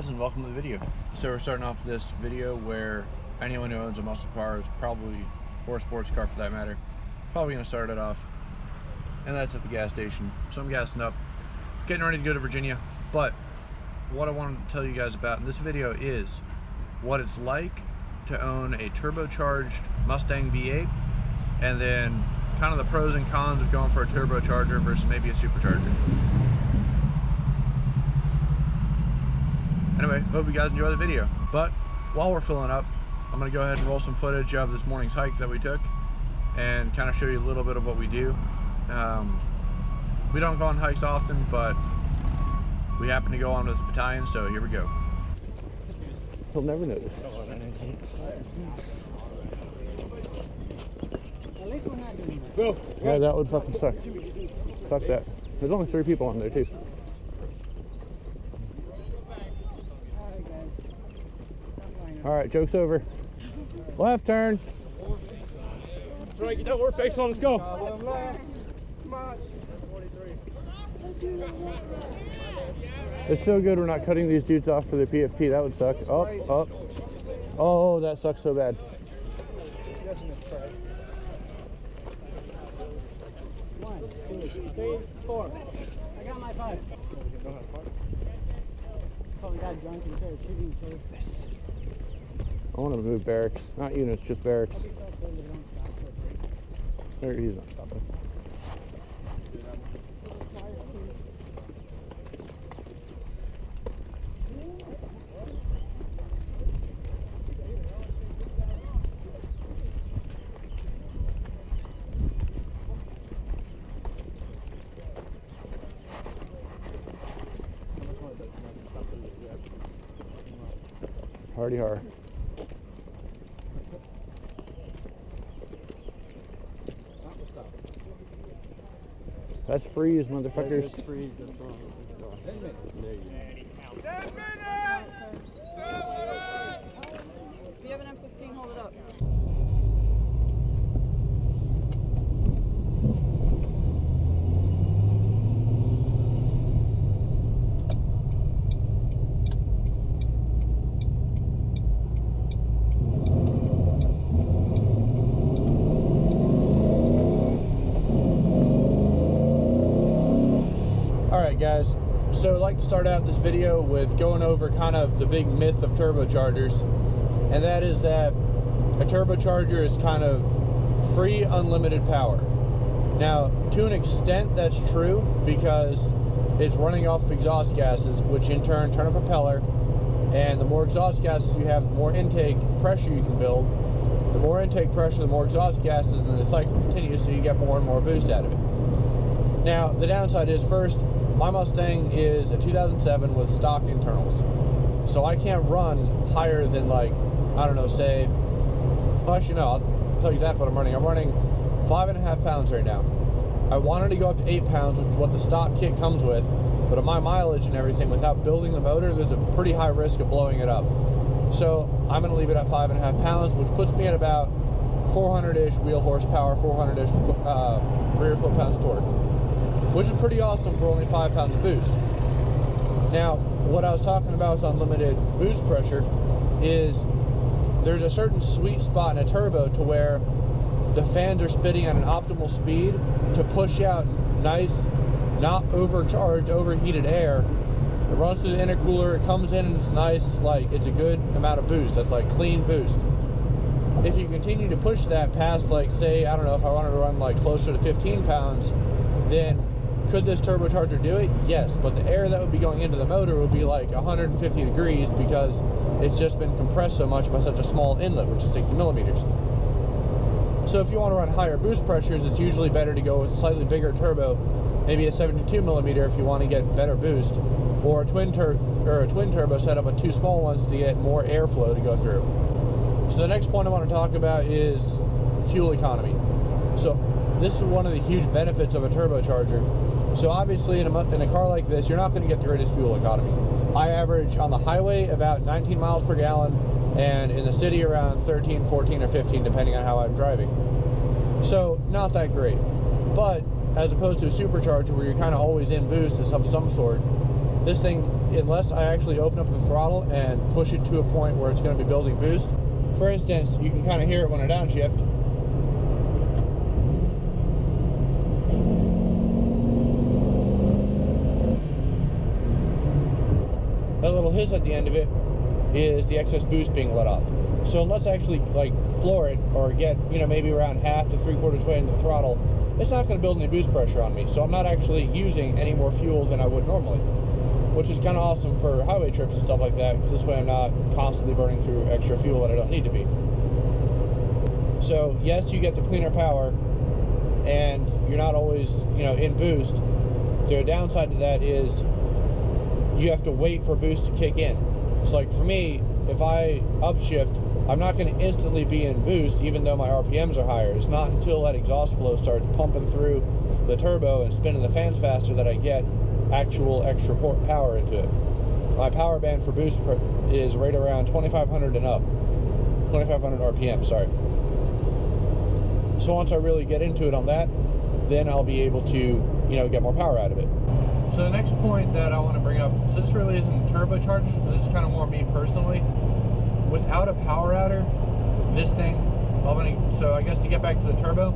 guys, and welcome to the video. So we're starting off this video where anyone who owns a muscle car is probably, or a sports car for that matter, probably going to start it off, and that's at the gas station. So I'm gassing up, getting ready to go to Virginia. But what I wanted to tell you guys about in this video is what it's like to own a turbocharged Mustang V8, and then kind of the pros and cons of going for a turbocharger versus maybe a supercharger. Anyway, hope you guys enjoy the video. But while we're filling up, I'm going to go ahead and roll some footage of this morning's hike that we took and kind of show you a little bit of what we do. We don't go on hikes often, but we happen to go on with this battalion, so here we go. He'll never notice. Go. Yeah, that would fucking suck. Fuck that. There's only 3 people on there too. Alright, joke's over. Left turn. That's right, get that work face on, let's go. It's so good we're not cutting these dudes off for the PFT. That would suck. Up, up. Oh, that sucks so bad. 1, 2, 3, 4. I got my 5. Probably got drunk and started shooting each other. I want to move barracks. Not units, just barracks. There, he's not stopping. Hardy har. That's freeze, motherfuckers. That's freeze, that's all. Let's go. There you go. 10 minutes! If you have an M16, hold it up. Alright guys, so I'd like to start out this video with going over kind of the big myth of turbochargers, and that is that a turbocharger is kind of free, unlimited power. Now, to an extent that's true because it's running off exhaust gases, which in turn turn a propeller, and the more exhaust gases you have, the more intake pressure you can build. The more intake pressure, the more exhaust gases, and the cycle continues, so you get more and more boost out of it. Now, the downside is, first, my Mustang is a 2007 with stock internals. So I can't run higher than, like, I don't know, say, well, actually no, I'll tell you exactly what I'm running. I'm running 5.5 pounds right now. I wanted to go up to 8 pounds, which is what the stock kit comes with, but at my mileage and everything, without building the motor, there's a pretty high risk of blowing it up. So I'm gonna leave it at 5.5 pounds, which puts me at about 400-ish wheel horsepower, 400-ish rear foot-pounds of torque, which is pretty awesome for only 5 pounds of boost. Now, what I was talking about with unlimited boost pressure is there's a certain sweet spot in a turbo to where the fans are spitting at an optimal speed to push out nice, not overcharged, overheated air. It runs through the intercooler, it comes in and it's nice, like it's a good amount of boost. That's like clean boost. If you continue to push that past, like, say, I don't know, if I wanted to run like closer to 15 pounds, then could this turbocharger do it? Yes, but the air that would be going into the motor would be like 150 degrees because it's just been compressed so much by such a small inlet, which is 60 millimeters. So if you want to run higher boost pressures, it's usually better to go with a slightly bigger turbo, maybe a 72 millimeter if you want to get better boost, or a twin turbo setup with 2 small ones to get more airflow to go through. So the next point I want to talk about is fuel economy. So this is one of the huge benefits of a turbocharger. So obviously in a car like this, you're not going to get the greatest fuel economy. I average on the highway about 19 miles per gallon, and in the city around 13, 14, or 15, depending on how I'm driving. So not that great. But as opposed to a supercharger where you're kind of always in boost of some sort, this thing unless I actually open up the throttle and push it to a point where it's going to be building boost. For instance, you can kind of hear it when I downshift. That little hiss at the end of it is the excess boost being let off. So unless I actually like floor it or get, you know, maybe around half to 3/4 way into the throttle, it's not going to build any boost pressure on me. So I'm not actually using any more fuel than I would normally, which is kind of awesome for highway trips and stuff like that, because this way I'm not constantly burning through extra fuel that I don't need to be. So yes, you get the cleaner power and you're not always, you know, in boost. The downside to that is you have to wait for boost to kick in. So like for me, if I upshift, I'm not going to instantly be in boost even though my RPMs are higher. It's not until that exhaust flow starts pumping through the turbo and spinning the fans faster that I get actual extra power into it. My power band for boost is right around 2500 and up. 2500 RPM, sorry. So once I really get into it on that, then I'll be able to, you know, get more power out of it. So the next point that I want to bring up, so this really isn't turbochargers, but this is kind of more me personally. Without a power adder, this thing, so I guess to get back to the turbo,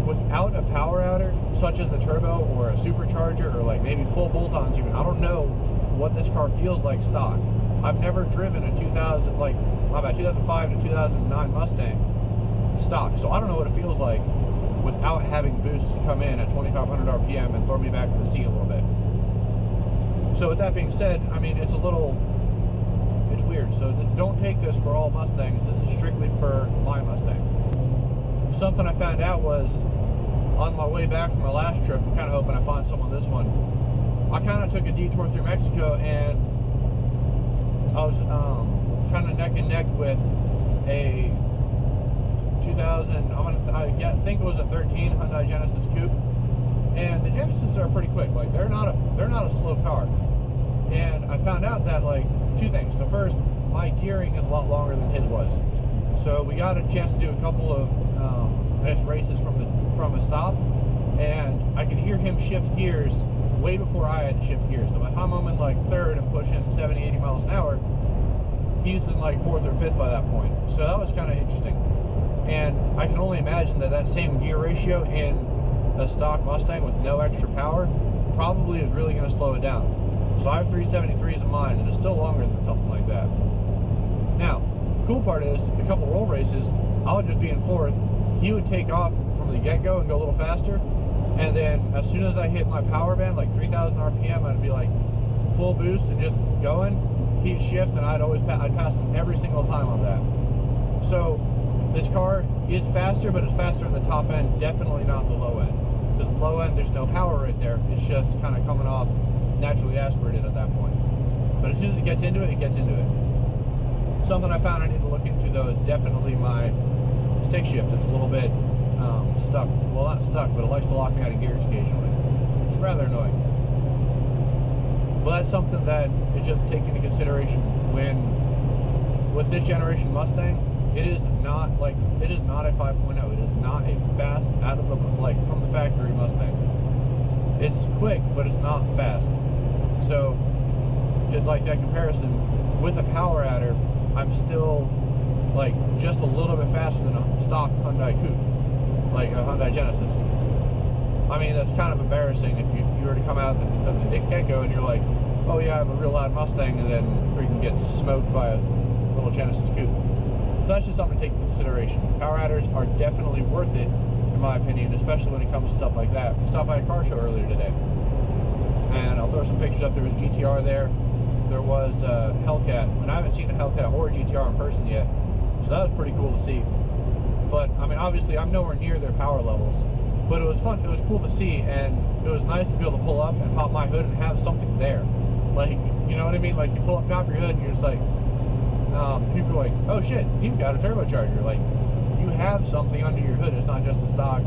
without a power adder, such as the turbo or a supercharger or like maybe full bolt-ons even, I don't know what this car feels like stock. I've never driven a 2005 to 2009 Mustang stock, so I don't know what it feels like without having boost come in at 2500 RPM and throw me back in the seat a little bit. So with that being said, I mean, it's weird. So don't take this for all Mustangs. This is strictly for my Mustang. Something I found out was on my way back from my last trip, I'm kind of hoping I find some on this one. I kind of took a detour through Mexico and I was kind of neck and neck with a 2000, I think it was a 13 Hyundai Genesis Coupe, and the Genesis are pretty quick. Like they're not a slow car. And I found out that like two things. So first, my gearing is a lot longer than his was. So we got a chance to do a couple of nice races from a stop, and I could hear him shift gears way before I had to shift gears. So by the time I'm in like third and pushing 70, 80 miles an hour, he's in like fourth or fifth by that point. So that was kind of interesting. And I can only imagine that same gear ratio in a stock Mustang with no extra power probably is really going to slow it down. So I have 373s in mine, and it's still longer than something like that. Now, the cool part is, a couple roll races, I would just be in fourth. He would take off from the get-go and go a little faster, and then as soon as I hit my power band, like 3000 RPM, I'd be like full boost and just going. He'd shift, and I'd pass him every single time on that. So this car is faster, but it's faster in the top end, definitely not the low end. Because the low end, there's no power right there. It's just kind of coming off naturally aspirated at that point. But as soon as it gets into it, it gets into it. Something I found I need to look into though is definitely my stick shift. It's a little bit stuck. Well, not stuck, but it likes to lock me out of gears occasionally. It's rather annoying. But that's something that is just taken into consideration with this generation Mustang. It is not a 5.0. It is not a fast from the factory Mustang. It's quick, but it's not fast. So, just like that comparison, with a power adder, I'm still like just a little bit faster than a stock Hyundai Coupe, like a Hyundai Genesis. I mean, that's kind of embarrassing if you were to come out of the get-go and you're like, oh yeah, I have a real loud Mustang, and then freaking get smoked by a little Genesis Coupe. So that's just something to take into consideration. Power adders are definitely worth it, in my opinion, especially when it comes to stuff like that. I stopped by a car show earlier today, and I'll throw some pictures up. There was GTR there. There was Hellcat, and I haven't seen a Hellcat or a GTR in person yet, so that was pretty cool to see. But I mean, obviously, I'm nowhere near their power levels, but it was fun. It was cool to see, and it was nice to be able to pull up and pop my hood and have something there. Like, you know what I mean? Like, you pull up, pop your hood, and you're just like, people are like, oh shit, you've got a turbocharger. Like, you have something under your hood. It's not just a stock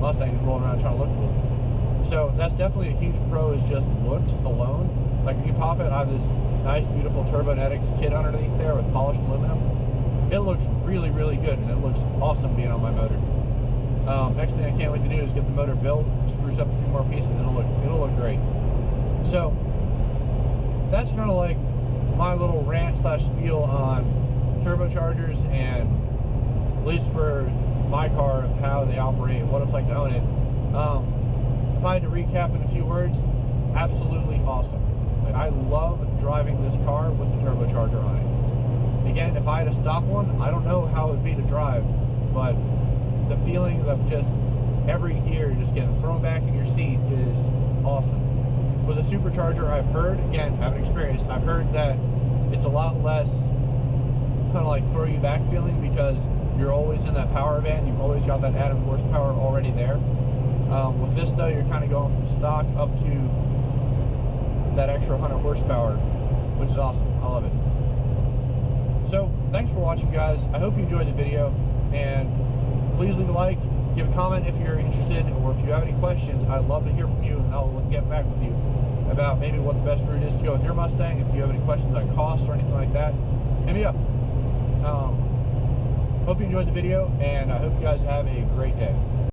Mustang just rolling around trying to look cool. So that's definitely a huge pro, is just looks alone. Like, when you pop it, I have this nice, beautiful Turbonetics kit underneath there with polished aluminum. It looks really, really good, and it looks awesome being on my motor. Next thing I can't wait to do is get the motor built, spruce up a few more pieces, and it'll look great. So, that's kind of like my little rant slash spiel on turbochargers, and at least for my car, of how they operate and what it's like to own it. If I had to recap in a few words, absolutely awesome. Like, I love driving this car with the turbocharger on it. Again, if I had to stop one, I don't know how it would be to drive, but the feeling of just every gear just getting thrown back in your seat is awesome. With a supercharger, I've heard, again, haven't experienced, I've heard that it's a lot less kind of like throw you back feeling, because you're always in that power band, you've always got that added horsepower already there. With this though, you're kind of going from stock up to that extra 100 horsepower, which is awesome. I love it. So thanks for watching, guys. I hope you enjoyed the video, and please leave a like, give a comment if you're interested, or if you have any questions. I'd love to hear from you, and I'll get back with you about maybe what the best route is to go with your Mustang. If you have any questions on cost or anything like that, hit me up. Hope you enjoyed the video, and I hope you guys have a great day.